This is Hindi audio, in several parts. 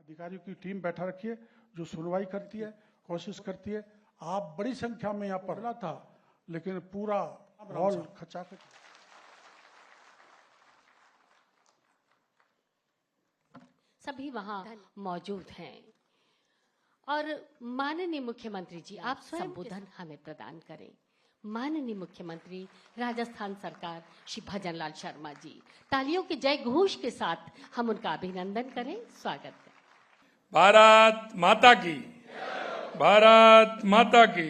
अधिकारियों की टीम बैठा रखी है जो सुनवाई करती है, कोशिश करती है। आप बड़ी संख्या में यहाँ पर था, लेकिन पूरा हॉल खचाखच। सभी वहां मौजूद हैं और माननीय मुख्यमंत्री जी आप स्वयं संबोधन हमें प्रदान करें। माननीय मुख्यमंत्री राजस्थान सरकार श्री भजनलाल शर्मा जी, तालियों के जय घोष के साथ हम उनका अभिनंदन करें, स्वागत करें। भारत माता की, भारत माता की,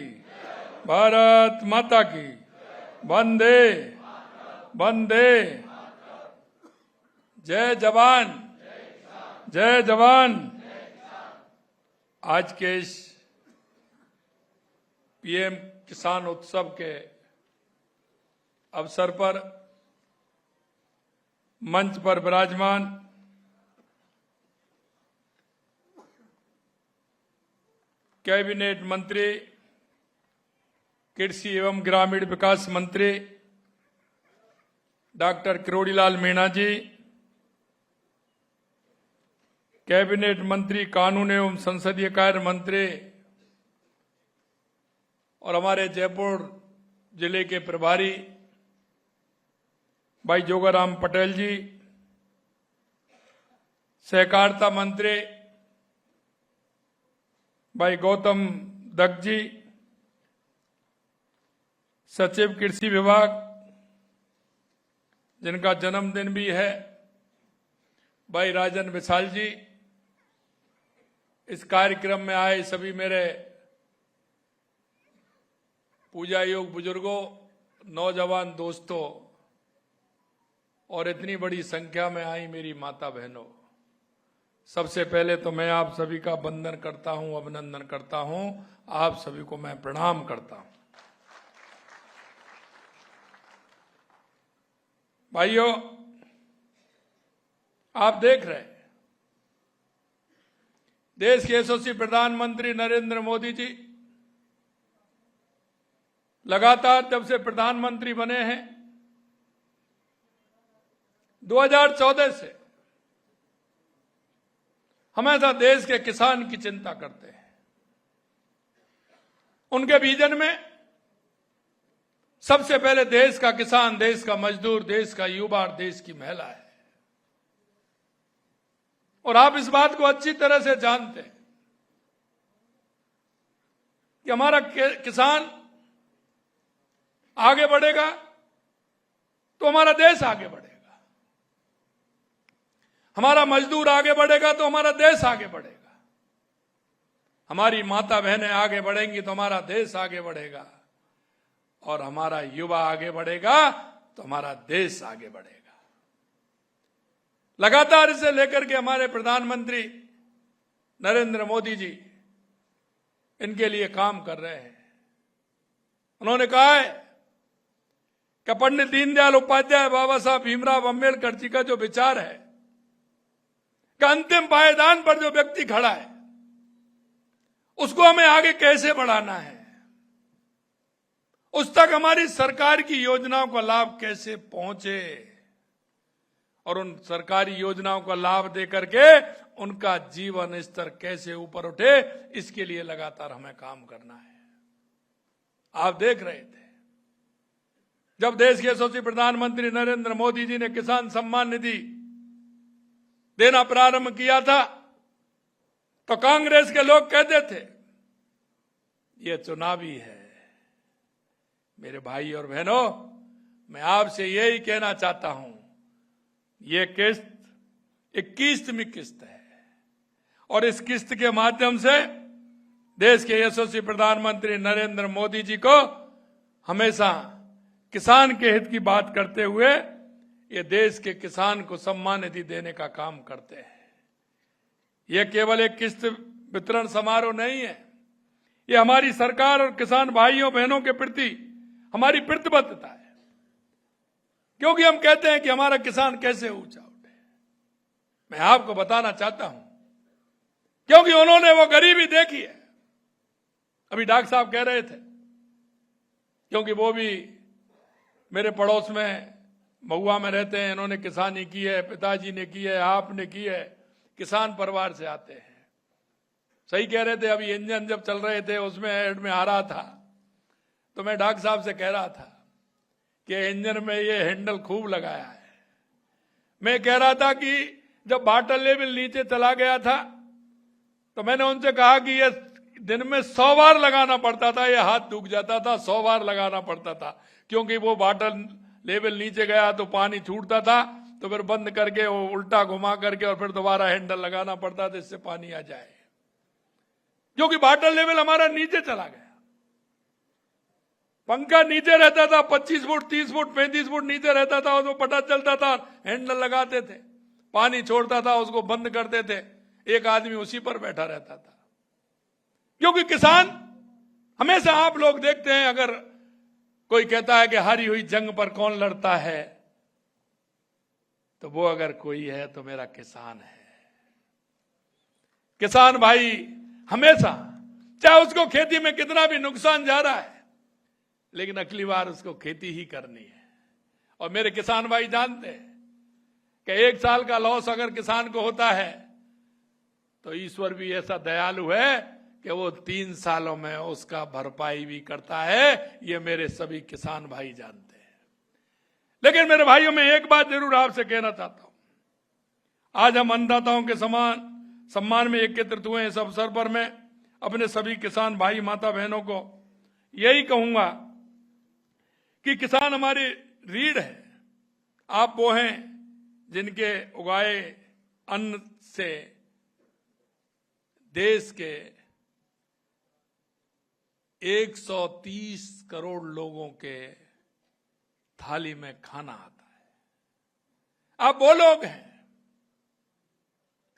भारत माता की, वंदे वंदे। जय जवान, जय जवान। आज के इस पीएम किसान उत्सव के अवसर पर मंच पर विराजमान कैबिनेट मंत्री, कृषि एवं ग्रामीण विकास मंत्री डॉक्टर किरोड़ीलाल मीणा जी, कैबिनेट मंत्री कानून एवं संसदीय कार्य मंत्री और हमारे जयपुर जिले के प्रभारी भाई जोगाराम पटेल जी, सहकारिता मंत्री भाई गौतम दत्त जी, सचिव कृषि विभाग जिनका जन्मदिन भी है भाई राजन विशाल जी, इस कार्यक्रम में आए सभी मेरे पूजा योग बुजुर्गों, नौजवान दोस्तों और इतनी बड़ी संख्या में आई मेरी माता बहनों, सबसे पहले तो मैं आप सभी का वंदन करता हूं, अभिनंदन करता हूं। आप सभी को मैं प्रणाम करता हूं। भाइयों, आप देख रहे हैं देश के यशस्वी प्रधानमंत्री नरेंद्र मोदी जी लगातार जब से प्रधानमंत्री बने हैं 2014 से हमेशा देश के किसान की चिंता करते हैं। उनके विजन में सबसे पहले देश का किसान, देश का मजदूर, देश का युवा और देश की महिला है। और आप इस बात को अच्छी तरह से जानते हैं कि हमारा किसान आगे बढ़ेगा तो हमारा देश आगे बढ़ेगा, हमारा मजदूर आगे बढ़ेगा तो हमारा देश आगे बढ़ेगा, हमारी माता बहनें आगे बढ़ेंगी तो हमारा देश आगे बढ़ेगा, और हमारा युवा आगे बढ़ेगा तो हमारा देश आगे बढ़ेगा। लगातार इसे लेकर के हमारे प्रधानमंत्री नरेंद्र मोदी जी इनके लिए काम कर रहे हैं। उन्होंने कहा है कि पंडित दीनदयाल उपाध्याय, बाबा साहब भीमराव अंबेडकर जी का जो विचार है कि अंतिम पायदान पर जो व्यक्ति खड़ा है उसको हमें आगे कैसे बढ़ाना है, उस तक हमारी सरकार की योजनाओं का लाभ कैसे पहुंचे और उन सरकारी योजनाओं का लाभ देकर के उनका जीवन स्तर कैसे ऊपर उठे, इसके लिए लगातार हमें काम करना है। आप देख रहे थे जब देश के यशस्वी प्रधानमंत्री नरेंद्र मोदी जी ने किसान सम्मान निधि देना प्रारंभ किया था तो कांग्रेस के लोग कहते थे ये चुनावी है। मेरे भाई और बहनों, मैं आपसे यही कहना चाहता हूं, ये किस्त 21वीं किस्त है और इस किस्त के माध्यम से देश के यशस्वी प्रधानमंत्री नरेंद्र मोदी जी को हमेशा किसान के हित की बात करते हुए ये देश के किसान को सम्मान निधि देने का काम करते हैं। ये केवल एक किस्त वितरण समारोह नहीं है, ये हमारी सरकार और किसान भाइयों बहनों के प्रति हमारी प्रतिबद्धता है, क्योंकि हम कहते हैं कि हमारा किसान कैसे ऊंचा उठे। मैं आपको बताना चाहता हूं क्योंकि उन्होंने वो गरीबी देखी है। अभी डॉक्टर साहब कह रहे थे, क्योंकि वो भी मेरे पड़ोस में महुआ में रहते हैं, इन्होंने किसानी की है, पिताजी ने की है, आपने की है, किसान परिवार से आते हैं। सही कह रहे थे, अभी इंजन जब चल रहे थे उसमें ऐड में आ रहा था, तो मैं डॉक्टर साहब से कह रहा था कि इंजन में ये हैंडल खूब लगाया है। मैं कह रहा था कि जब वाटर लेवल नीचे चला गया था तो मैंने उनसे कहा कि ये दिन में 100 बार लगाना पड़ता था, ये हाथ दुख जाता था, 100 बार लगाना पड़ता था, क्योंकि वो वाटर लेवल नीचे गया तो पानी छूटता था, तो फिर बंद करके वो उल्टा घुमा करके और फिर दोबारा हैंडल लगाना पड़ता था, इससे पानी आ जाए, क्योंकि वाटर लेवल हमारा नीचे चला गया। पंखा नीचे रहता था, 25 फुट 30 फुट 35 फुट नीचे रहता था, उसको पता चलता था, हैंडल लगाते थे, पानी छोड़ता था, उसको बंद करते थे, एक आदमी उसी पर बैठा रहता था। क्योंकि किसान हमेशा, आप लोग देखते हैं, अगर कोई कहता है कि हारी हुई जंग पर कौन लड़ता है, तो वो अगर कोई है तो मेरा किसान है। किसान भाई हमेशा, चाहे उसको खेती में कितना भी नुकसान जा रहा है, लेकिन अगली बार उसको खेती ही करनी है। और मेरे किसान भाई जानते हैं कि 1 साल का लॉस अगर किसान को होता है तो ईश्वर भी ऐसा दयालु है कि वो 3 सालों में उसका भरपाई भी करता है। ये मेरे सभी किसान भाई जानते हैं। लेकिन मेरे भाइयों, मैं एक बात जरूर आपसे कहना चाहता हूं। आज हम अन्नदाताओं के सम्मान में एकत्रित हुए इस अवसर पर मैं अपने सभी किसान भाई माता बहनों को यही कहूंगा कि किसान हमारी रीढ़ है। आप वो हैं जिनके उगाए अन्न से देश के 130 करोड़ लोगों के थाली में खाना आता है। आप वो लोग हैं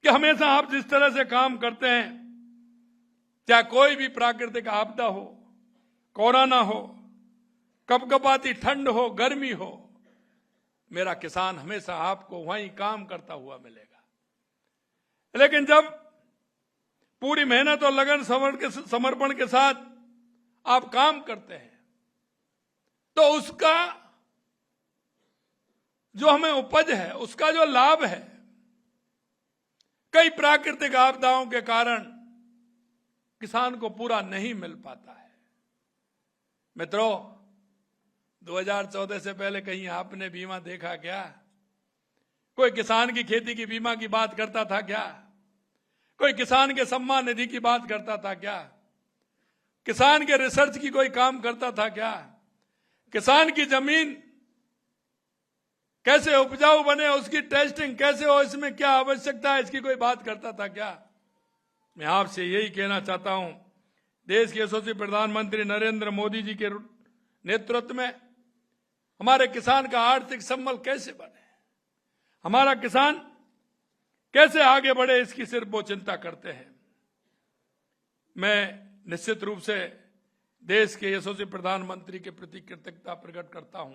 कि हमेशा आप जिस तरह से काम करते हैं, चाहे कोई भी प्राकृतिक आपदा हो, कोरोना हो, कपकपाती ठंड हो, गर्मी हो, मेरा किसान हमेशा आपको वहीं काम करता हुआ मिलेगा। लेकिन जब पूरी मेहनत और लगन समर्पण के साथ आप काम करते हैं, तो उसका जो हमें उपज है, उसका जो लाभ है, कई प्राकृतिक आपदाओं के कारण किसान को पूरा नहीं मिल पाता है। मित्रों, 2014 से पहले कहीं आपने बीमा देखा क्या? कोई किसान की खेती की बीमा की बात करता था क्या? कोई किसान के सम्मान निधि की बात करता था क्या? किसान के रिसर्च की कोई काम करता था क्या? किसान की जमीन कैसे उपजाऊ बने, उसकी टेस्टिंग कैसे हो, इसमें क्या आवश्यकता है, इसकी कोई बात करता था क्या? मैं आपसे यही कहना चाहता हूं, देश के यशस्वी प्रधानमंत्री नरेंद्र मोदी जी के नेतृत्व में हमारे किसान का आर्थिक संबल कैसे बने, हमारा किसान कैसे आगे बढ़े, इसकी सिर्फ वो चिंता करते हैं। मैं निश्चित रूप से देश के यशस्वी प्रधानमंत्री के प्रति कृतज्ञता प्रकट करता हूं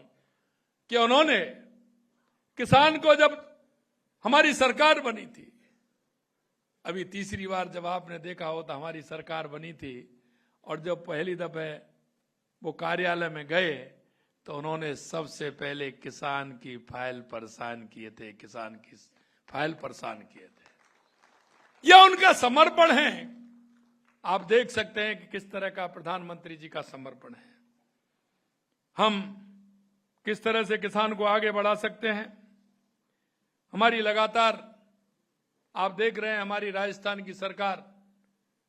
कि उन्होंने किसान को, जब हमारी सरकार बनी थी, अभी तीसरी बार जब आपने देखा हो तो हमारी सरकार बनी थी, और जब पहली दफे वो कार्यालय में गए तो उन्होंने सबसे पहले किसान की फाइल परेशान किए थे, किसान की फाइल परेशान किए थे। यह उनका समर्पण है। आप देख सकते हैं कि किस तरह का प्रधानमंत्री जी का समर्पण है। हम किस तरह से किसान को आगे बढ़ा सकते हैं। हमारी लगातार, आप देख रहे हैं, हमारी राजस्थान की सरकार,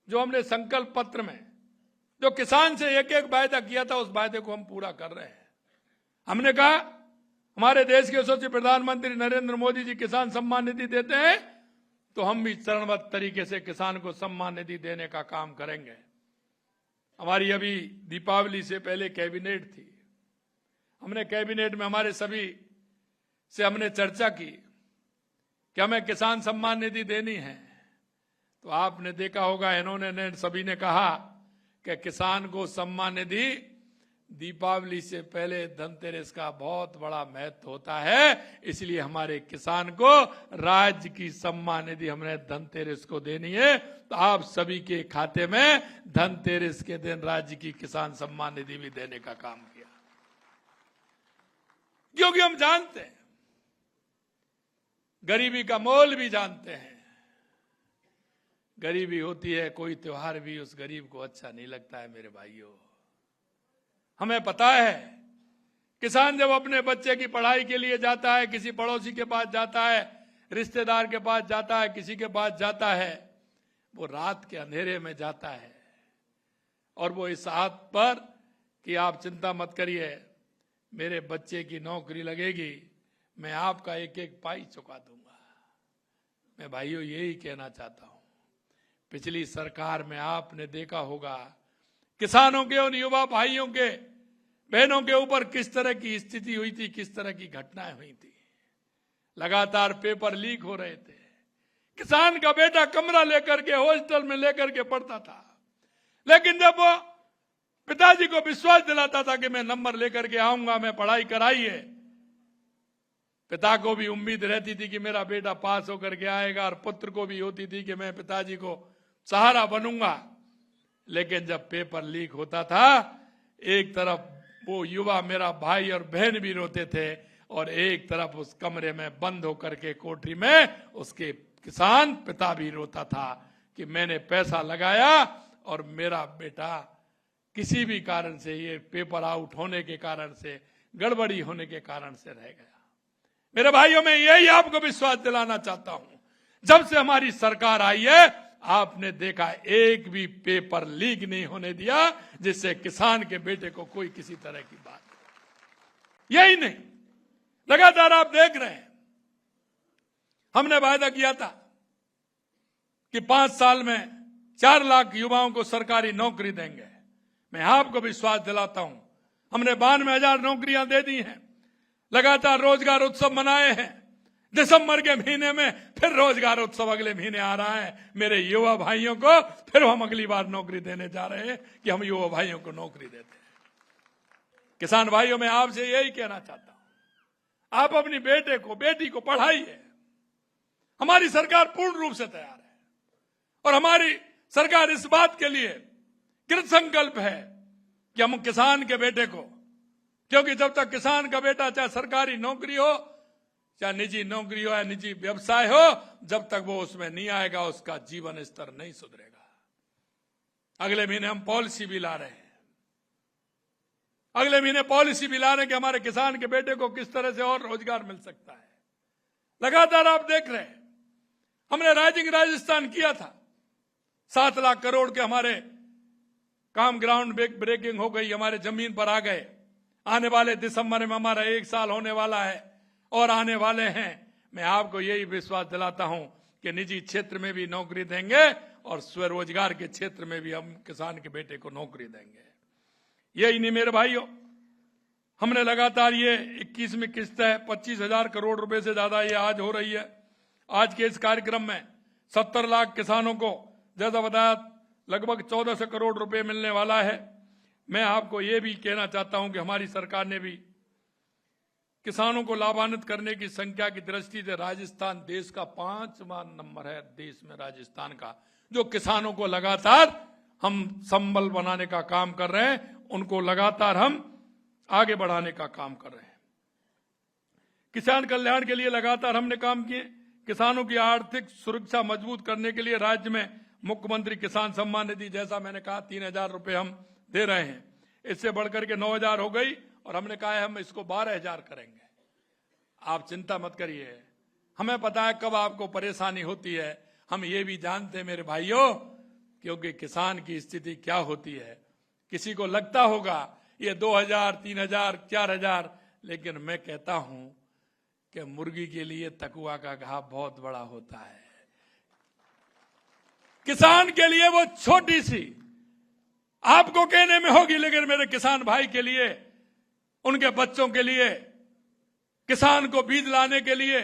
जो हमने संकल्प पत्र में जो किसान से एक एक वायदा किया था, उस वायदे को हम पूरा कर रहे हैं। हमने कहा हमारे देश के यशस्वी प्रधानमंत्री नरेंद्र मोदी जी किसान सम्मान निधि देते हैं, तो हम भी चरणबद्ध तरीके से किसान को सम्मान निधि देने का काम करेंगे। हमारी अभी दीपावली से पहले कैबिनेट थी। हमने कैबिनेट में हमारे सभी से हमने चर्चा की कि हमें किसान सम्मान निधि देनी है। तो आपने देखा होगा, इन्होंने सभी ने कहा कि किसान को सम्मान निधि दीपावली से पहले धनतेरस का बहुत बड़ा महत्व होता है, इसलिए हमारे किसान को राज्य की सम्मान निधि हमने धनतेरस को देनी है। तो आप सभी के खाते में धनतेरस के दिन राज्य की किसान सम्मान निधि भी देने का काम किया, क्योंकि हम जानते हैं, गरीबी का मोल भी जानते हैं। गरीबी होती है, कोई त्योहार भी उस गरीब को अच्छा नहीं लगता है। मेरे भाइयों, हमें पता है किसान जब अपने बच्चे की पढ़ाई के लिए जाता है, किसी पड़ोसी के पास जाता है, रिश्तेदार के पास जाता है, किसी के पास जाता है, वो रात के अंधेरे में जाता है और वो इस हाथ पर कि आप चिंता मत करिए, मेरे बच्चे की नौकरी लगेगी, मैं आपका एक एक पाई चुका दूंगा। मैं भाइयों यही कहना चाहता हूं। पिछली सरकार में आपने देखा होगा किसानों के और युवा भाइयों के बहनों के ऊपर किस तरह की स्थिति हुई थी, किस तरह की घटनाएं हुई थी। लगातार पेपर लीक हो रहे थे। किसान का बेटा कमरा लेकर के हॉस्टल में लेकर के पढ़ता था, लेकिन जब वो पिताजी को विश्वास दिलाता था कि मैं नंबर लेकर के आऊंगा, मैं पढ़ाई कराइए, पिता को भी उम्मीद रहती थी कि मेरा बेटा पास होकर के आएगा और पुत्र को भी होती थी कि मैं पिताजी को सहारा बनूंगा। लेकिन जब पेपर लीक होता था, एक तरफ वो युवा मेरा भाई और बहन भी रोते थे और एक तरफ उस कमरे में बंद होकर के कोठरी में उसके किसान पिता भी रोता था कि मैंने पैसा लगाया और मेरा बेटा किसी भी कारण से, ये पेपर आउट होने के कारण से, गड़बड़ी होने के कारण से रह गया। मेरे भाइयों, मैं यही आपको विश्वास दिलाना चाहता हूं, जब से हमारी सरकार आई है आपने देखा एक भी पेपर लीक नहीं होने दिया जिससे किसान के बेटे को कोई किसी तरह की बात। यही नहीं, लगातार आप देख रहे हैं, हमने वायदा किया था कि 5 साल में 4 लाख युवाओं को सरकारी नौकरी देंगे। मैं आपको विश्वास दिलाता हूं, हमने 92,000 नौकरियां दे दी हैं। लगातार रोजगार उत्सव मनाए हैं। दिसंबर के महीने में फिर रोजगार उत्सव अगले महीने आ रहा है। मेरे युवा भाइयों को फिर हम अगली बार नौकरी देने जा रहे हैं कि हम युवा भाइयों को नौकरी देते हैं। किसान भाइयों, मैं आपसे यही कहना चाहता हूं, आप अपनी बेटे को बेटी को पढ़ाइए। हमारी सरकार पूर्ण रूप से तैयार है और हमारी सरकार इस बात के लिए कृत संकल्प है कि हम किसान के बेटे को, क्योंकि जब तक किसान का बेटा चाहे सरकारी नौकरी हो, चाहे निजी नौकरी हो या निजी व्यवसाय हो, जब तक वो उसमें नहीं आएगा उसका जीवन स्तर नहीं सुधरेगा। अगले महीने हम पॉलिसी भी ला रहे हैं, अगले महीने पॉलिसी भी ला रहे हैं कि हमारे किसान के बेटे को किस तरह से और रोजगार मिल सकता है। लगातार आप देख रहे हैं, हमने राइजिंग राजस्थान किया था, 7 लाख करोड़ के हमारे काम ग्राउंड ब्रेकिंग हो गई, हमारे जमीन पर आ गए। आने वाले दिसंबर में हमारा 1 साल होने वाला है और आने वाले हैं। मैं आपको यही विश्वास दिलाता हूं कि निजी क्षेत्र में भी नौकरी देंगे और स्वरोजगार के क्षेत्र में भी हम किसान के बेटे को नौकरी देंगे। यही नहीं मेरे भाइयों, हमने लगातार ये 21वीं किस्त है, 25,000 करोड़ रुपए से ज्यादा ये आज हो रही है। आज के इस कार्यक्रम में 70 लाख किसानों को जैसा बताया लगभग 1400 करोड़ रुपए मिलने वाला है। मैं आपको ये भी कहना चाहता हूं कि हमारी सरकार ने भी किसानों को लाभान्वित करने की संख्या की दृष्टि से राजस्थान देश का 5वां नंबर है, देश में राजस्थान का, जो किसानों को लगातार हम संबल बनाने का काम कर रहे हैं, उनको लगातार हम आगे बढ़ाने का काम कर रहे हैं। किसान कल्याण के लिए लगातार हमने काम किए। किसानों की आर्थिक सुरक्षा मजबूत करने के लिए राज्य में मुख्यमंत्री किसान सम्मान निधि, जैसा मैंने कहा, 3,000 रुपए हम दे रहे हैं। इससे बढ़कर के 9,000 हो गई और हमने कहा है हम इसको 12,000 करेंगे। आप चिंता मत करिए, हमें पता है कब आपको परेशानी होती है, हम ये भी जानते हैं मेरे भाइयों, क्योंकि किसान की स्थिति क्या होती है। किसी को लगता होगा ये 2,000, 3,000, 4,000, लेकिन मैं कहता हूं कि मुर्गी के लिए तकुआ का घाव बहुत बड़ा होता है। किसान के लिए वो छोटी सी आपको कहने में होगी, लेकिन मेरे किसान भाई के लिए, उनके बच्चों के लिए, किसान को बीज लाने के लिए,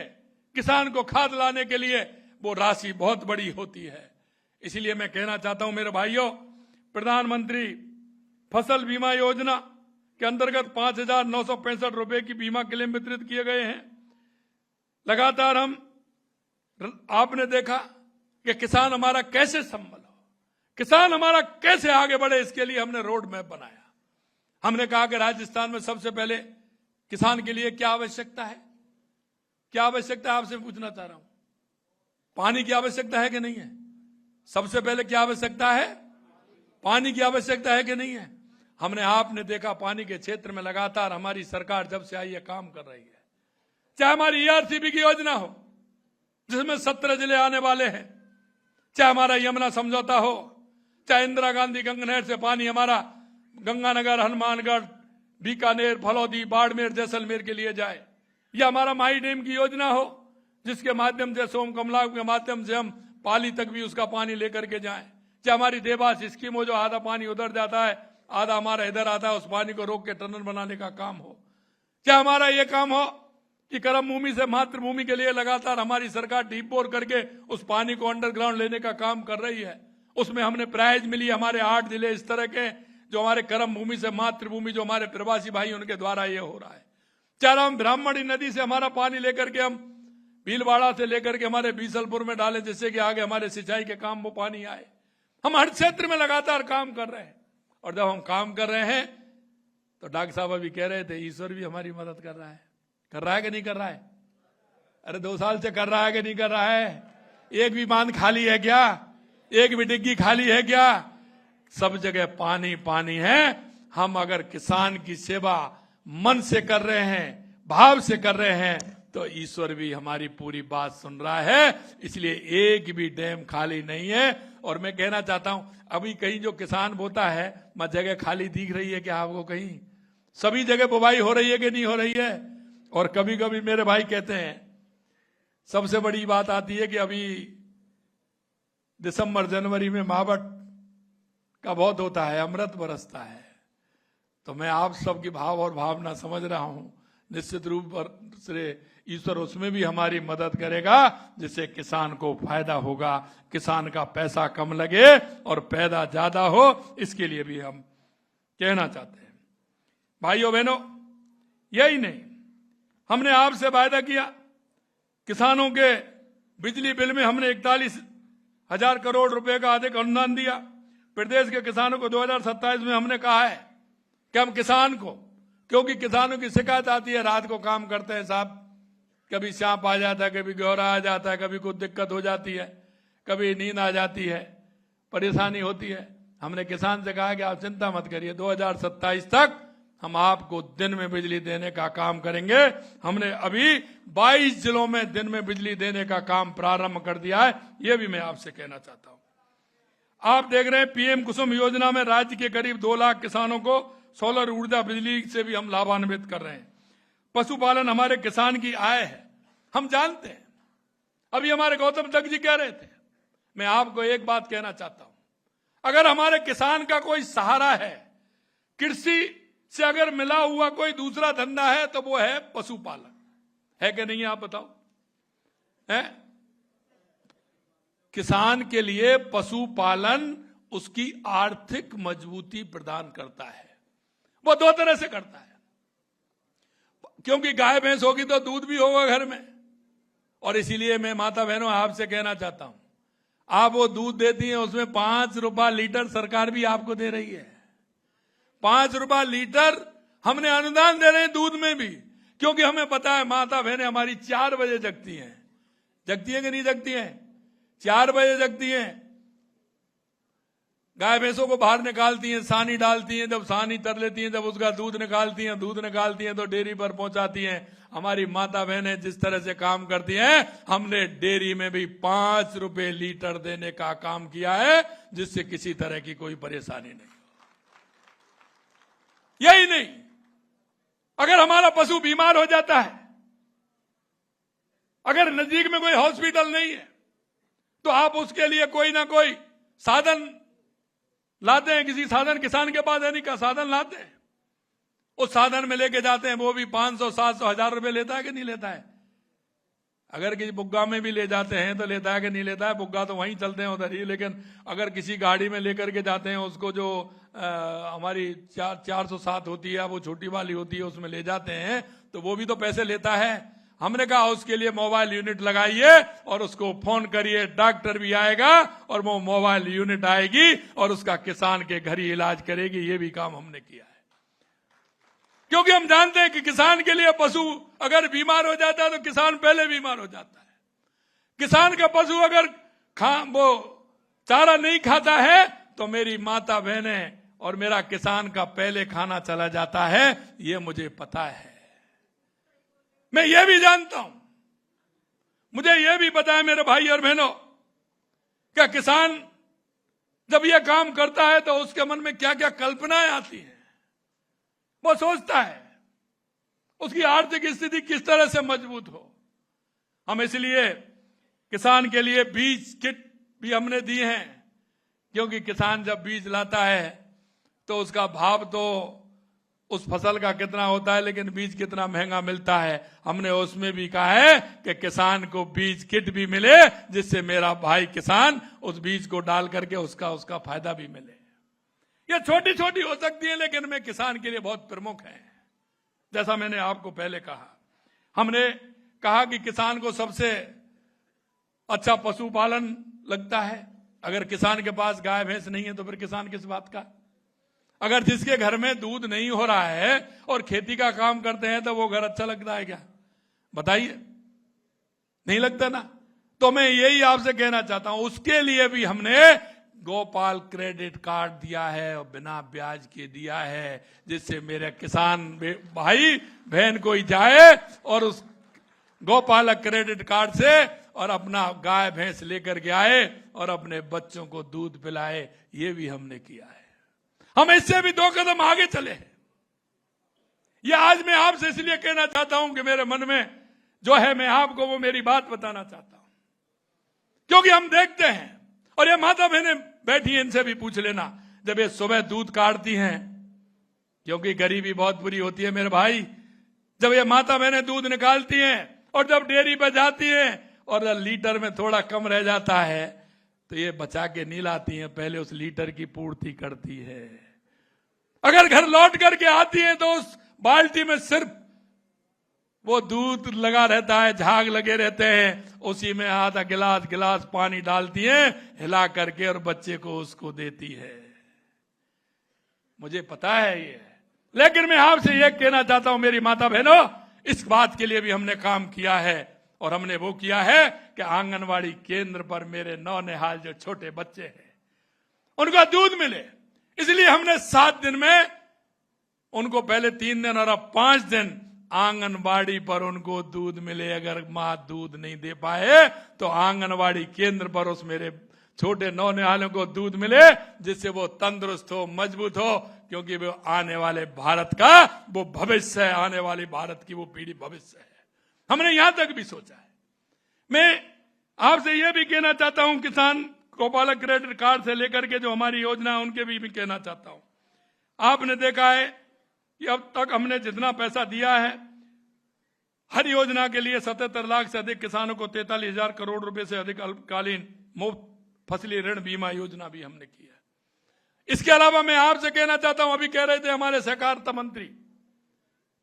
किसान को खाद लाने के लिए वो राशि बहुत बड़ी होती है। इसलिए मैं कहना चाहता हूं मेरे भाइयों, प्रधानमंत्री फसल बीमा योजना के अंतर्गत 5,965 रुपए की बीमा क्लेम वितरित किए गए हैं। लगातार आपने देखा कि किसान हमारा कैसे संभल हो, किसान हमारा कैसे आगे बढ़े, इसके लिए हमने रोड मैप बनाया। हमने कहा कि राजस्थान में सबसे पहले किसान के लिए क्या आवश्यकता है, क्या आवश्यकता है, आपसे पूछना चाह रहा हूं। पानी की आवश्यकता है कि नहीं है? सबसे पहले क्या आवश्यकता है? पानी की आवश्यकता है कि नहीं है? हमने आपने देखा पानी के क्षेत्र में लगातार हमारी सरकार जब से आई है काम कर रही है। चाहे हमारी ईआरसीबी की योजना हो जिसमें 17 जिले आने वाले हैं, चाहे हमारा यमुना समझौता हो, चाहे इंदिरा गांधी गंगा नहर से पानी हमारा गंगानगर, हनुमानगढ़, बीकानेर, फलौदी, बाड़मेर, जैसलमेर के लिए जाए, या हमारा माई डैम की योजना हो जिसके माध्यम से सोम कमला के माध्यम से हम पाली तक भी उसका पानी लेकर के जाएं, चाहे हमारी देवास स्कीम हो जो आधा पानी उधर जाता है आधा हमारा इधर आता है, उस पानी को रोक के टनल बनाने का काम हो, चाहे हमारा ये काम हो कि कर्म भूमि से मातृभूमि के लिए लगातार हमारी सरकार डीप बोर करके उस पानी को अंडरग्राउंड लेने का काम कर रही है। उसमें हमने प्राइज मिली, हमारे 8 जिले इस तरह के जो हमारे कर्म भूमि से मातृभूमि जो हमारे प्रवासी भाई उनके द्वारा ये हो रहा है। चाहे हम ब्राह्मणी नदी से हमारा पानी लेकर के हम भीलवाड़ा से लेकर के हमारे बीसलपुर में डालें जिससे कि आगे हमारे सिंचाई के काम वो पानी आए। हम हर क्षेत्र में लगातार काम कर रहे हैं, और जब हम काम कर रहे हैं तो डॉक्टर साहब अभी कह रहे थे ईश्वर भी हमारी मदद कर रहा है कि नहीं कर रहा है? अरे 2 साल से कर रहा है कि नहीं कर रहा है? एक भी बांध खाली है क्या? एक भी डिग्गी खाली है क्या? सब जगह पानी पानी है। हम अगर किसान की सेवा मन से कर रहे हैं, भाव से कर रहे हैं, तो ईश्वर भी हमारी पूरी बात सुन रहा है। इसलिए एक भी डैम खाली नहीं है। और मैं कहना चाहता हूं अभी कहीं जो किसान बोता है मैं जगह खाली दिख रही है क्या आपको? कहीं सभी जगह बुवाई हो रही है कि नहीं हो रही है? और कभी कभी मेरे भाई कहते हैं, सबसे बड़ी बात आती है कि अभी दिसंबर जनवरी में मावठ का बहुत होता है, अमृत बरसता है। तो मैं आप सबकी भाव और भावना समझ रहा हूं। निश्चित रूप से ईश्वर उसमें भी हमारी मदद करेगा जिससे किसान को फायदा होगा, किसान का पैसा कम लगे और पैदा ज्यादा हो। इसके लिए भी हम कहना चाहते हैं भाइयों बहनों, यही नहीं हमने आपसे वायदा किया, किसानों के बिजली बिल में हमने 41,000 करोड़ रुपए का अधिक अनुदान दिया। प्रदेश के किसानों को 2027 में हमने कहा है कि हम किसान को, क्योंकि किसानों की शिकायत आती है रात को काम करते हैं साहब, कभी सांप आ जाता है, कभी गौरा आ जाता है, कभी कुछ दिक्कत हो जाती है, कभी नींद आ जाती है, परेशानी होती है। हमने किसान से कहा कि आप चिंता मत करिए, 2027 तक हम आपको दिन में बिजली देने का काम करेंगे। हमने अभी 22 जिलों में दिन में बिजली देने का काम प्रारंभ कर दिया है। यह भी मैं आपसे कहना चाहता हूं। आप देख रहे हैं पीएम कुसुम योजना में राज्य के करीब 2 लाख किसानों को सोलर ऊर्जा बिजली से भी हम लाभान्वित कर रहे हैं। पशुपालन हमारे किसान की आय है, हम जानते हैं। अभी हमारे गौतम तक जी कह रहे थे, मैं आपको एक बात कहना चाहता हूं, अगर हमारे किसान का कोई सहारा है, कृषि से अगर मिला हुआ कोई दूसरा धंधा है तो वो है पशुपालन, है कि नहीं? आप बताओ, है? किसान के लिए पशुपालन उसकी आर्थिक मजबूती प्रदान करता है। वो 2 तरह से करता है, क्योंकि गाय भैंस होगी तो दूध भी होगा घर में। और इसीलिए मैं माता बहनों आपसे कहना चाहता हूं, आप वो दूध देती हैं उसमें 5 रुपया लीटर सरकार भी आपको दे रही है। 5 रुपया लीटर हमने अनुदान दे रहे हैं दूध में भी, क्योंकि हमें पता है माता बहनें हमारी 4 बजे जगती हैं कि नहीं जगती हैं? 4 बजे जगती हैं, गाय भैंसों को बाहर निकालती हैं, सानी डालती हैं, जब सानी तर लेती हैं, जब उसका दूध निकालती हैं तो डेयरी पर पहुंचाती हैं। हमारी माता बहनें जिस तरह से काम करती हैं, हमने डेयरी में भी 5 रुपए लीटर देने का काम किया है, जिससे किसी तरह की कोई परेशानी नहीं। यही नहीं, अगर हमारा पशु बीमार हो जाता है, अगर नजदीक में कोई हॉस्पिटल नहीं है, तो आप उसके लिए कोई ना कोई साधन लाते हैं। किसी साधन किसान के पास है नहीं का साधन लाते हैं, उस साधन में लेके जाते हैं, वो भी 500, 700, 1000 रुपए लेता है कि नहीं लेता है? अगर किसी बुग्गा में भी ले जाते हैं तो लेता है कि नहीं लेता है? बुग्गा तो वहीं चलते हैं उधर ही, लेकिन अगर किसी गाड़ी में लेकर के जाते हैं, उसको जो हमारी 407 होती है, वो छोटी वाली होती है, उसमें ले जाते हैं, तो वो भी तो पैसे लेता है। हमने कहा उसके लिए मोबाइल यूनिट लगाइए और उसको फोन करिए, डॉक्टर भी आएगा और वो मोबाइल यूनिट आएगी और उसका किसान के घर ही इलाज करेगी। ये भी काम हमने किया है, क्योंकि हम जानते हैं कि किसान के लिए पशु अगर बीमार हो जाता है तो किसान पहले बीमार हो जाता है। किसान का पशु अगर वो चारा नहीं खाता है तो मेरी माता बहनें और मेरा किसान का पहले खाना चला जाता है, ये मुझे पता है। मैं ये भी जानता हूं, मुझे ये भी पता है मेरे भाई और बहनों, क्या किसान जब ये काम करता है तो उसके मन में क्या क्या कल्पनाएं आती हैं। वो सोचता है उसकी आर्थिक स्थिति किस तरह से मजबूत हो। हम इसलिए किसान के लिए बीज किट भी हमने दी हैं, क्योंकि किसान जब बीज लाता है तो उसका भाव तो उस फसल का कितना होता है, लेकिन बीज कितना महंगा मिलता है। हमने उसमें भी कहा है कि किसान को बीज किट भी मिले, जिससे मेरा भाई किसान उस बीज को डाल करके उसका फायदा भी मिले। ये छोटी छोटी हो सकती है, लेकिन मैं किसान के लिए बहुत प्रमुख है। जैसा मैंने आपको पहले कहा, हमने कहा कि किसान को सबसे अच्छा पशुपालन लगता है। अगर किसान के पास गाय भैंस नहीं है तो फिर किसान किस बात का। अगर जिसके घर में दूध नहीं हो रहा है और खेती का काम करते हैं तो वो घर अच्छा लगता है क्या? बताइए, नहीं लगता ना। तो मैं यही आपसे कहना चाहता हूं, उसके लिए भी हमने गोपाल क्रेडिट कार्ड दिया है और बिना ब्याज के दिया है, जिससे मेरे किसान भाई बहन कोई जाए और उस गोपाल क्रेडिट कार्ड से और अपना गाय भैंस लेकर के आए और अपने बच्चों को दूध पिलाए। ये भी हमने किया है। हम इससे भी 2 कदम आगे चले हैं। यह आज मैं आपसे इसलिए कहना चाहता हूं कि मेरे मन में जो है, मैं आपको वो मेरी बात बताना चाहता हूं, क्योंकि हम देखते हैं, और ये माता बहनें बैठी हैं, इनसे भी पूछ लेना, जब ये सुबह दूध काटती हैं, क्योंकि गरीबी बहुत बुरी होती है मेरे भाई, जब ये माता बहनें दूध निकालती हैं और जब डेयरी पर जाती हैं और लीटर में थोड़ा कम रह जाता है तो ये बचा के नहीं लाती हैं, पहले उस लीटर की पूर्ति करती है। अगर घर लौट करके आती हैं तो उस बाल्टी में सिर्फ वो दूध लगा रहता है, झाग लगे रहते हैं, उसी में आधा गिलास पानी डालती हैं हिला करके और बच्चे को उसको देती है। मुझे पता है ये, लेकिन मैं आपसे ये कहना चाहता हूं मेरी माता बहनों, इस बात के लिए भी हमने काम किया है। और हमने वो किया है कि आंगनवाड़ी केंद्र पर मेरे नौनिहाल जो छोटे बच्चे हैं उनका दूध मिले। इसलिए हमने 7 दिन में उनको, पहले 3 दिन और अब 5 दिन आंगनवाड़ी पर उनको दूध मिले। अगर मां दूध नहीं दे पाए तो आंगनवाड़ी केंद्र पर उस मेरे छोटे नौनिहालों को दूध मिले, जिससे वो तंदुरुस्त हो, मजबूत हो, क्योंकि वो आने वाले भारत का वो भविष्य है, आने वाली भारत की वो पीढ़ी भविष्य है। हमने यहां तक भी सोचा है। मैं आपसे यह भी कहना चाहता हूं, किसान गोपाल क्रेडिट कार्ड से लेकर के जो हमारी योजना है उनके भी कहना चाहता हूं। आपने देखा है कि अब तक हमने जितना पैसा दिया है, हर योजना के लिए 77 लाख से अधिक किसानों को 43,000 करोड़ रुपए से अधिक अल्पकालीन मुफ्त फसली ऋण बीमा योजना भी हमने की है। इसके अलावा मैं आपसे कहना चाहता हूं, अभी कह रहे थे हमारे सहकारिता मंत्री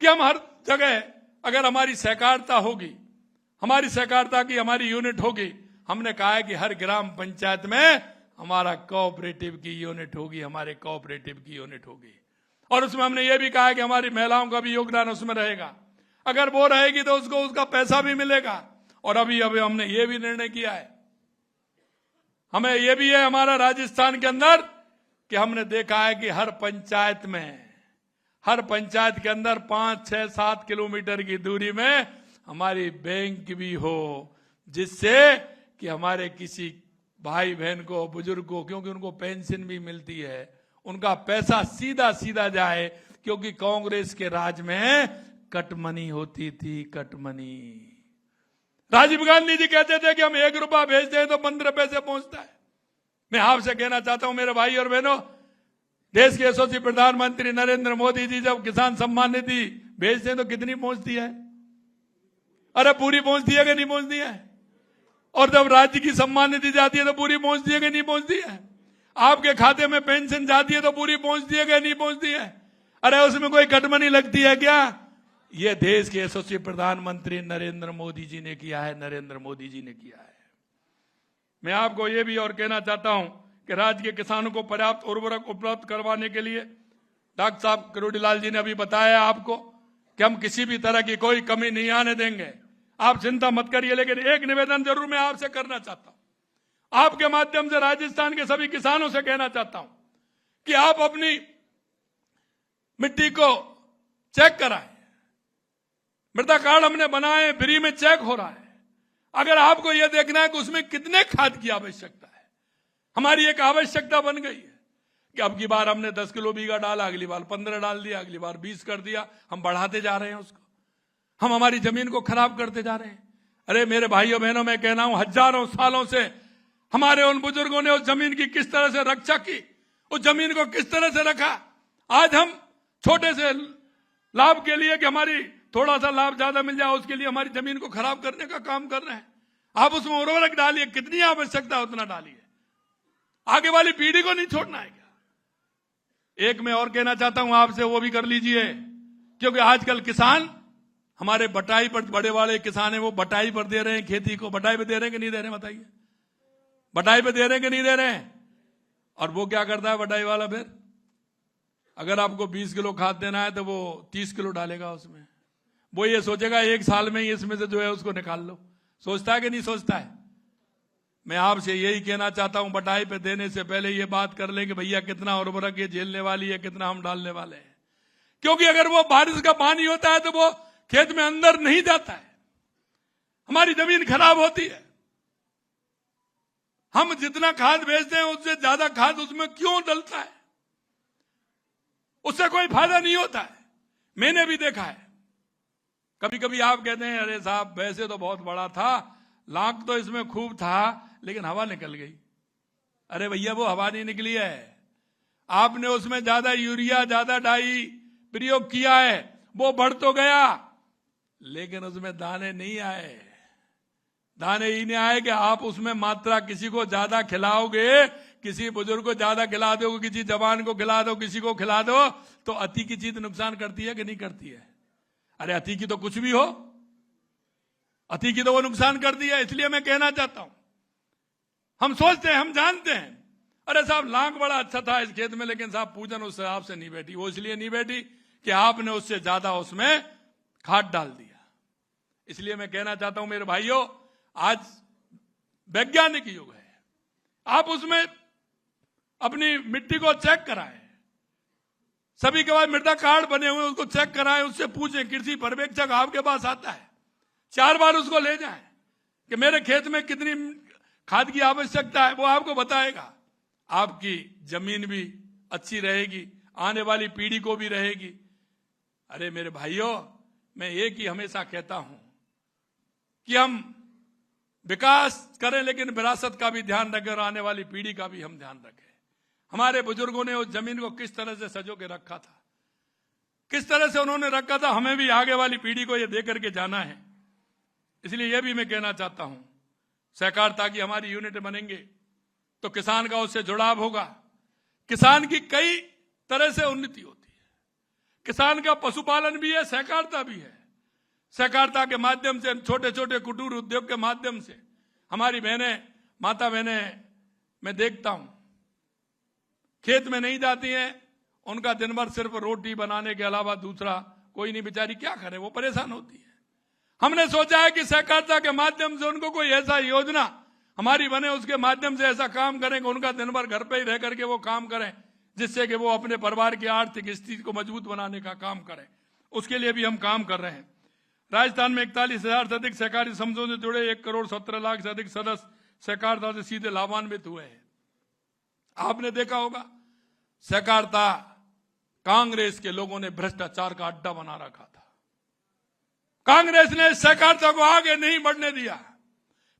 कि हम हर जगह अगर हमारी सहकारिता होगी, हमारी सहकारिता की हमारी यूनिट होगी, हमने कहा है कि हर ग्राम पंचायत में हमारा कोऑपरेटिव की यूनिट होगी, हमारे कोऑपरेटिव की यूनिट होगी। और उसमें हमने ये भी कहा है कि हमारी महिलाओं का भी योगदान उसमें रहेगा। अगर वो रहेगी तो उसको उसका पैसा भी मिलेगा। और अभी हमने ये भी निर्णय किया है, हमें ये भी है हमारा राजस्थान के अंदर, कि हमने देखा है कि हर पंचायत के अंदर 5, 6, 7 किलोमीटर की दूरी में हमारी बैंक भी हो, जिससे कि हमारे किसी भाई बहन को, बुजुर्ग को, क्योंकि उनको पेंशन भी मिलती है, उनका पैसा सीधा सीधा जाए। क्योंकि कांग्रेस के राज में कटमनी होती थी, कटमनी। राजीव गांधी जी कहते थे कि हम 1 रुपया भेजते हैं तो 15 पैसे पहुंचता है। मैं आपसे कहना चाहता हूं मेरे भाई और बहनों, देश के यशस्वी प्रधानमंत्री नरेंद्र मोदी जी जब किसान सम्मान निधि भेजते हैं तो कितनी पहुंचती है? अरे पूरी पहुंचती है कि नहीं पहुंचती है? और जब राज्य की सम्मान निधि जाती है तो पूरी पहुंचती है कि नहीं पहुंचती है? आपके खाते में पेंशन जाती है तो पूरी पहुंचती है कि नहीं पहुंचती है? अरे उसमें कोई कटमनी लगती है क्या? ये देश के यशस्वी प्रधानमंत्री नरेंद्र मोदी जी ने किया है, नरेंद्र मोदी जी ने किया है। मैं आपको ये भी और कहना चाहता हूं कि राज्य के किसानों को पर्याप्त उर्वरक उपलब्ध करवाने के लिए डॉक्टर साहब करोड़ीलाल जी ने अभी बताया आपको कि हम किसी भी तरह की कोई कमी नहीं आने देंगे। आप चिंता मत करिए। लेकिन एक निवेदन जरूर मैं आपसे करना चाहता हूं, आपके माध्यम से राजस्थान के सभी किसानों से कहना चाहता हूं कि आप अपनी मिट्टी को चेक कराएं। मृदा कार्ड हमने बनाए, फ्री में चेक हो रहा है। अगर आपको यह देखना है कि उसमें कितने खाद की आवश्यकता है, हमारी एक आवश्यकता बन गई है कि अब की बार हमने 10 किलो बीघा डाला, अगली बार 15 डाल दिया, अगली बार 20 कर दिया। हम बढ़ाते जा रहे हैं उसको, हम हमारी जमीन को खराब करते जा रहे हैं। अरे मेरे भाइयों बहनों, मैं कहना हूं, हजारों सालों से हमारे उन बुजुर्गों ने उस जमीन की किस तरह से रक्षा की, उस जमीन को किस तरह से रखा। आज हम छोटे से लाभ के लिए कि हमारी थोड़ा सा लाभ ज्यादा मिल जाए, उसके लिए हमारी जमीन को खराब करने का काम कर रहे हैं। आप उसमें उर्वरक डालिए, कितनी आवश्यकता है उतना डालिए, आगे वाली पीढ़ी को नहीं छोड़ना है क्या। एक मैं और कहना चाहता हूं आपसे, वो भी कर लीजिए, क्योंकि आजकल किसान हमारे बटाई पर, बड़े वाले किसान है, वो बटाई पर दे रहे हैं खेती को। बटाई पे दे रहे हैं कि नहीं दे रहे हैं, बताइए। बटाई पे दे रहे हैं कि नहीं दे रहे हैं। और वो क्या करता है बटाई वाला, फिर अगर आपको 20 किलो खाद देना है तो वो 30 किलो डालेगा उसमें। वो ये सोचेगा एक साल में ही इसमें से जो है उसको निकाल लो। सोचता है कि नहीं सोचता है। मैं आपसे यही कहना चाहता हूं, बटाई पे देने से पहले ये बात कर लें कि भैया कितना उर्वरक ये झेलने वाली है, कितना हम डालने वाले हैं। क्योंकि अगर वो बारिश का पानी होता है तो वो खेत में अंदर नहीं जाता है, हमारी जमीन खराब होती है। हम जितना खाद भेजते हैं उससे ज्यादा खाद उसमें क्यों डलता है, उससे कोई फायदा नहीं होता है। मैंने भी देखा है, कभी कभी आप कहते हैं अरे साहब वैसे तो बहुत बड़ा था, लाख तो इसमें खूब था, लेकिन हवा निकल गई। अरे भैया वो हवा नहीं निकली है, आपने उसमें ज्यादा यूरिया, ज्यादा डाई प्रयोग किया है, वो बढ़ तो गया लेकिन उसमें दाने नहीं आए। दाने ही नहीं आए कि आप उसमें मात्रा किसी को ज्यादा खिलाओगे, किसी बुजुर्ग को ज्यादा खिला दो, किसी जवान को खिला दो, किसी को खिला दो, तो अति की चीज नुकसान करती है कि नहीं करती है। अरे अति की तो कुछ भी हो, अति की तो वो नुकसान करती है। इसलिए मैं कहना चाहता हूं, हम सोचते हैं, हम जानते हैं, अरे साहब लाख बड़ा अच्छा था इस खेत में, लेकिन साहब पूजन उस हिसाब से नहीं बैठी। वो इसलिए नहीं बैठी कि आपने उससे ज्यादा उसमें खाद डाल दिया। इसलिए मैं कहना चाहता हूं मेरे भाइयों, आज वैज्ञानिक युग है, आप उसमें अपनी मिट्टी को चेक कराएं। सभी के पास मृदा कार्ड बने हुए, उसको चेक कराएं, उससे पूछें। कृषि पर्यवेक्षक आपके पास आता है, 4 बार उसको ले जाएं कि मेरे खेत में कितनी खाद की आवश्यकता है, वो आपको बताएगा। आपकी जमीन भी अच्छी रहेगी, आने वाली पीढ़ी को भी रहेगी। अरे मेरे भाइयों, मैं एक ही हमेशा कहता हूं कि हम विकास करें लेकिन विरासत का भी ध्यान रखें और आने वाली पीढ़ी का भी हम ध्यान रखें। हमारे बुजुर्गों ने उस जमीन को किस तरह से सजो के रखा था, किस तरह से उन्होंने रखा था, हमें भी आगे वाली पीढ़ी को यह दे करके जाना है। इसलिए यह भी मैं कहना चाहता हूं, सहकारिता की हमारी यूनिट बनेंगे तो किसान का उससे जुड़ाव होगा। किसान की कई तरह से उन्नति होती है। किसान का पशुपालन भी है, सहकारिता भी है। सहकारिता के माध्यम से, छोटे छोटे कुटीर उद्योग के माध्यम से हमारी बहनें, माता बहनें, मैं देखता हूं खेत में नहीं जाती हैं, उनका दिन भर सिर्फ रोटी बनाने के अलावा दूसरा कोई नहीं, बेचारी क्या करे, वो परेशान होती है। हमने सोचा है कि सहकारिता के माध्यम से उनको कोई ऐसा योजना हमारी बने, उसके माध्यम से ऐसा काम करें कि उनका दिन भर घर पे ही रह करके वो काम करें, जिससे कि वो अपने परिवार की आर्थिक स्थिति को मजबूत बनाने का काम करें। उसके लिए भी हम काम कर रहे हैं। राजस्थान में 41,000 से अधिक सहकारी समूहों से जुड़े 1,17,00,000 से अधिक सदस्य सहकारिता से सीधे लाभान्वित हुए हैं। आपने देखा होगा, सहकारिता कांग्रेस के लोगों ने भ्रष्टाचार का अड्डा बना रखा था। कांग्रेस ने सहकारिता को आगे नहीं बढ़ने दिया,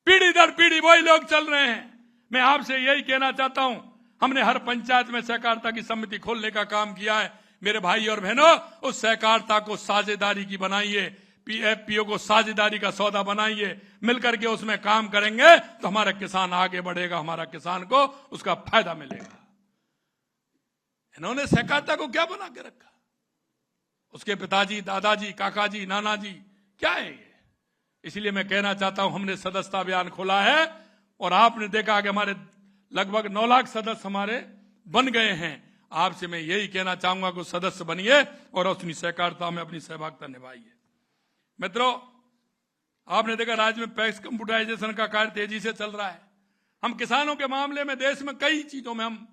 पीढ़ी दर पीढ़ी वही लोग चल रहे हैं। मैं आपसे यही कहना चाहता हूं, हमने हर पंचायत में सहकारिता की समिति खोलने का काम किया है। मेरे भाई और बहनों, उस सहकारिता को साझेदारी की बनाइए, पीएफपीओ को साझेदारी का सौदा बनाइए, मिलकर के उसमें काम करेंगे तो हमारा किसान आगे बढ़ेगा, हमारा किसान को उसका फायदा मिलेगा। इन्होंने सहकारिता को क्या बना के रखा, उसके पिताजी, दादाजी, काकाजी, नानाजी, क्या है ये। इसलिए मैं कहना चाहता हूं, हमने सदस्यता अभियान खोला है और आपने देखा कि हमारे लगभग 9 लाख सदस्य हमारे बन गए हैं। आपसे मैं यही कहना चाहूंगा कि सदस्य बनिए और अपनी सहकारिता में अपनी सहभागिता निभाइए। मित्रों, आपने देखा राज्य में पैक्स कंप्यूटराइजेशन का कार्य तेजी से चल रहा है। हम किसानों के मामले में देश में कई चीजों में हम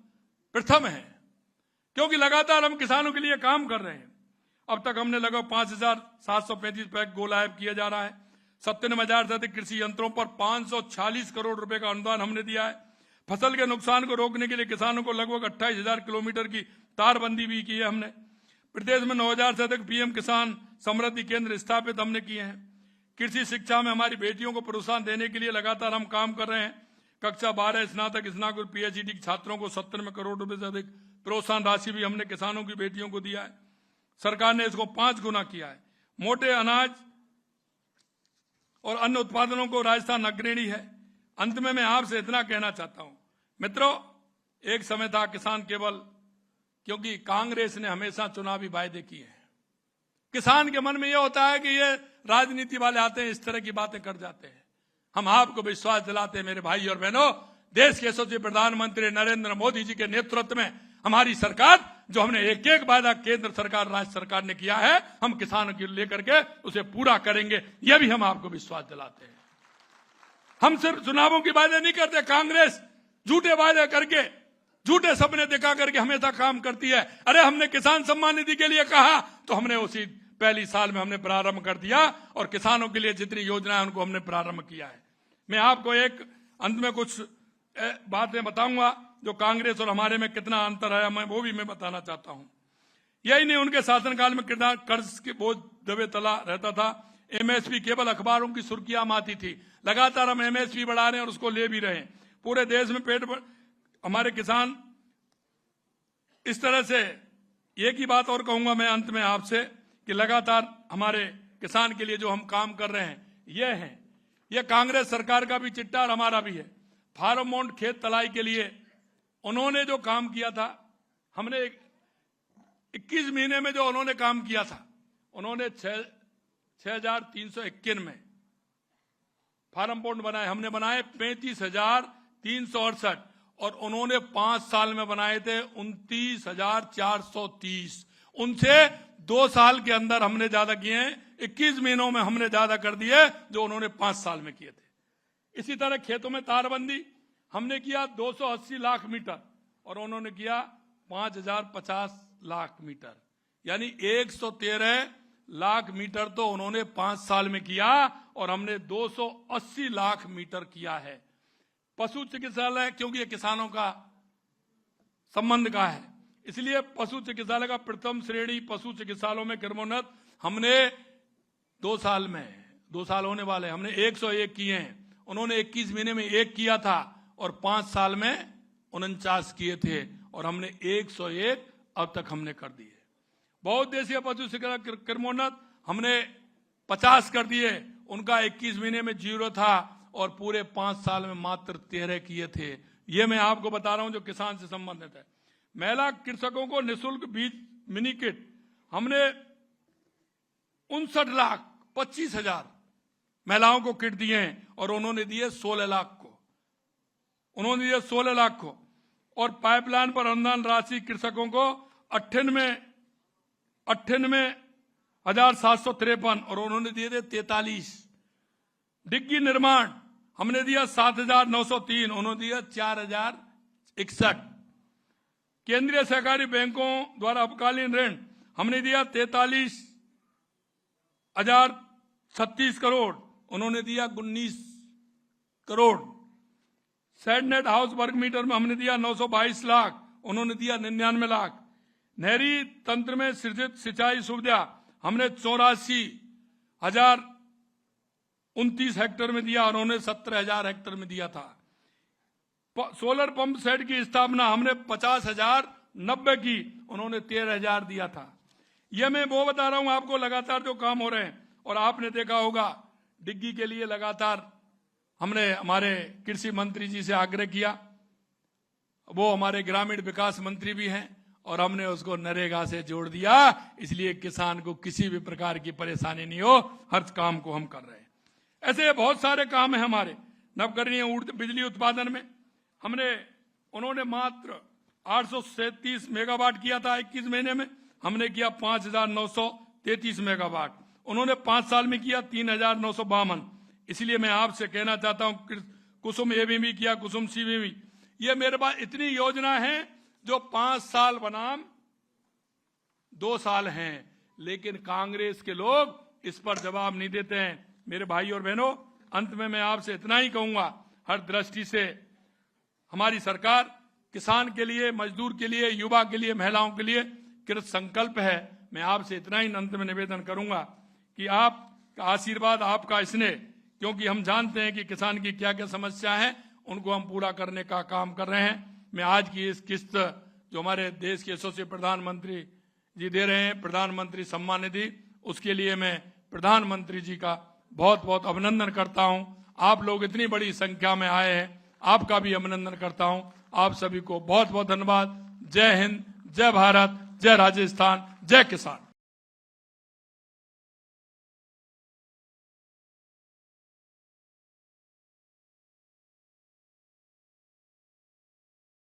प्रथम हैं, क्योंकि लगातार हम किसानों के लिए काम कर रहे हैं। अब तक हमने लगभग 5,735 पैक गोलायब किया जा रहा है। 97,000 से अधिक कृषि यंत्रों पर 546 करोड़ रुपए का अनुदान हमने दिया है। फसल के नुकसान को रोकने के लिए किसानों को लगभग 28,000 किलोमीटर की तारबंदी भी की है हमने। प्रदेश में 9,000 से अधिक पीएम किसान समृद्धि केंद्र स्थापित हमने किए हैं। कृषि शिक्षा में हमारी बेटियों को प्रोत्साहन देने के लिए लगातार हम काम कर रहे हैं। कक्षा 12 स्नातक स्नातक पीएचडी के छात्रों को 97 करोड़ रुपए से अधिक प्रोत्साहन राशि भी हमने किसानों की बेटियों को दिया है। सरकार ने इसको 5 गुना किया है। मोटे अनाज और अन्य उत्पादनों को राजस्थान अग्रणी है। अंत में मैं आपसे इतना कहना चाहता हूं मित्रों, एक समय था किसान केवल, क्योंकि कांग्रेस ने हमेशा चुनावी वायदे किए हैं। किसान के मन में यह होता है कि ये राजनीति वाले आते हैं, इस तरह की बातें कर जाते हैं। हम आपको विश्वास दिलाते हैं मेरे भाई और बहनों, देश के यशस्वी प्रधानमंत्री नरेंद्र मोदी जी के नेतृत्व में हमारी सरकार, जो हमने एक एक वायदा केंद्र सरकार राज्य सरकार ने किया है, हम किसानों को लेकर के उसे पूरा करेंगे, यह भी हम आपको विश्वास दिलाते हैं। हम सिर्फ चुनावों की वायदे नहीं करते। कांग्रेस झूठे वायदे करके, झूठे सपने दिखा करके हमेशा काम करती है। अरे हमने किसान सम्मान निधि के लिए कहा तो हमने उसी पहली साल में हमने प्रारंभ कर दिया, और किसानों के लिए जितनी योजनाएं उनको हमने प्रारंभ किया है। मैं आपको एक अंत में कुछ बातें बताऊंगा जो कांग्रेस और हमारे में कितना अंतर है, मैं वो भी मैं बताना चाहता हूं। यही नहीं, उनके शासनकाल में कर्ज के बोझ दबे तला रहता था। एमएसपी केवल अखबारों की सुर्खियां आती थी। लगातार हम एमएसपी बढ़ा रहे हैं और उसको ले भी रहे हैं। पूरे देश में हमारे किसान इस तरह से, एक ही बात और कहूंगा मैं अंत में आपसे कि लगातार हमारे किसान के लिए जो हम काम कर रहे हैं ये है, ये कांग्रेस सरकार का भी चिट्ठा और हमारा भी है। फार्म माउंट खेत तलाई के लिए उन्होंने जो काम किया था, हमने 21 महीने में जो उन्होंने काम किया था, उन्होंने 6,351 में फार्म माउंट बनाए, हमने बनाए 35,368, और उन्होंने 5 साल में बनाए थे 29,430। उनसे 2 साल के अंदर हमने ज्यादा किए हैं। 21 महीनों में हमने ज्यादा कर दिए जो उन्होंने 5 साल में किए थे। इसी तरह खेतों में तारबंदी हमने किया 280 लाख मीटर, और उन्होंने किया 5,050 लाख मीटर, यानी 113 लाख मीटर तो उन्होंने 5 साल में किया, और हमने 280 लाख मीटर किया है। पशु चिकित्सालय, क्योंकि ये किसानों का संबंध का है, इसलिए पशु चिकित्सालय का प्रथम श्रेणी पशु चिकित्सालयों में क्रमोन्नत हमने 2 साल में, 2 साल होने वाले, हमने 101 किए हैं। उन्होंने 21 महीने में 1 किया था और 5 साल में 49 किए थे, और हमने 101 अब तक हमने कर दिए। बहुउद्देशीय पशु चिकित्सा क्रमोन्नत हमने 50 कर दिए, उनका 21 महीने में 0 था, और पूरे 5 साल में मात्र 13 किए थे। ये मैं आपको बता रहा हूं जो किसान से संबंधित है। महिला कृषकों को निःशुल्क बीज मिनी किट हमने 59,25,000 महिलाओं को किट दिए हैं, और उन्होंने दिए 16 लाख को, उन्होंने दिए 16 लाख को। और पाइपलाइन पर अनुदान राशि कृषकों को 98,753, और उन्होंने दिए थे 43। डिग्गी निर्माण हमने दिया 7,903, उन्होंने दिया 4,061। केंद्रीय सहकारी बैंकों द्वारा अल्पकालीन ऋण हमने दिया 43,036 करोड़, उन्होंने दिया 19 करोड़। सैडनेट हाउस वर्ग मीटर में हमने दिया 922 लाख, उन्होंने दिया 99 लाख। नहरी तंत्र में सृजित सिंचाई सुविधा हमने 84,029 हेक्टेयर में दिया, और उन्होंने 17,000 हेक्टेयर में दिया था। सोलर पंप सेट की स्थापना हमने 50,090 की, उन्होंने 13,000 दिया था। यह मैं वो बता रहा हूं आपको लगातार जो काम हो रहे हैं। और आपने देखा होगा डिग्गी के लिए लगातार हमने हमारे कृषि मंत्री जी से आग्रह किया, वो हमारे ग्रामीण विकास मंत्री भी हैं, और हमने उसको नरेगा से जोड़ दिया, इसलिए किसान को किसी भी प्रकार की परेशानी नहीं हो, हर काम को हम कर रहे हैं। ऐसे बहुत सारे काम है हमारे। नवकरणीय बिजली उत्पादन में उन्होंने मात्र 837 मेगावाट किया था 21 महीने में, हमने किया 5,933 मेगावाट। उन्होंने 5 साल में किया 3,952। इसलिए मैं आपसे कहना चाहता हूं कुसुम ए भी किया, कुसुम सी भी। ये मेरे पास इतनी योजना है जो 5 साल बनाम 2 साल हैं, लेकिन कांग्रेस के लोग इस पर जवाब नहीं देते हैं। मेरे भाई और बहनों, अंत में मैं आपसे इतना ही कहूंगा, हर दृष्टि से हमारी सरकार किसान के लिए, मजदूर के लिए, युवा के लिए, महिलाओं के लिए कृत संकल्प है। मैं आपसे इतना ही अंत में निवेदन करूंगा कि आपका आशीर्वाद, आपका स्नेह, क्योंकि हम जानते हैं कि किसान की क्या क्या समस्या है, उनको हम पूरा करने का काम कर रहे हैं। मैं आज की इस किस्त जो हमारे देश के यशस्वी प्रधानमंत्री जी दे रहे हैं, प्रधानमंत्री सम्मान निधि, उसके लिए मैं प्रधानमंत्री जी का बहुत बहुत अभिनंदन करता हूं। आप लोग इतनी बड़ी संख्या में आए हैं, आपका भी अभिनंदन करता हूं। आप सभी को बहुत बहुत धन्यवाद। जय हिंद, जय भारत, जय राजस्थान, जय किसान।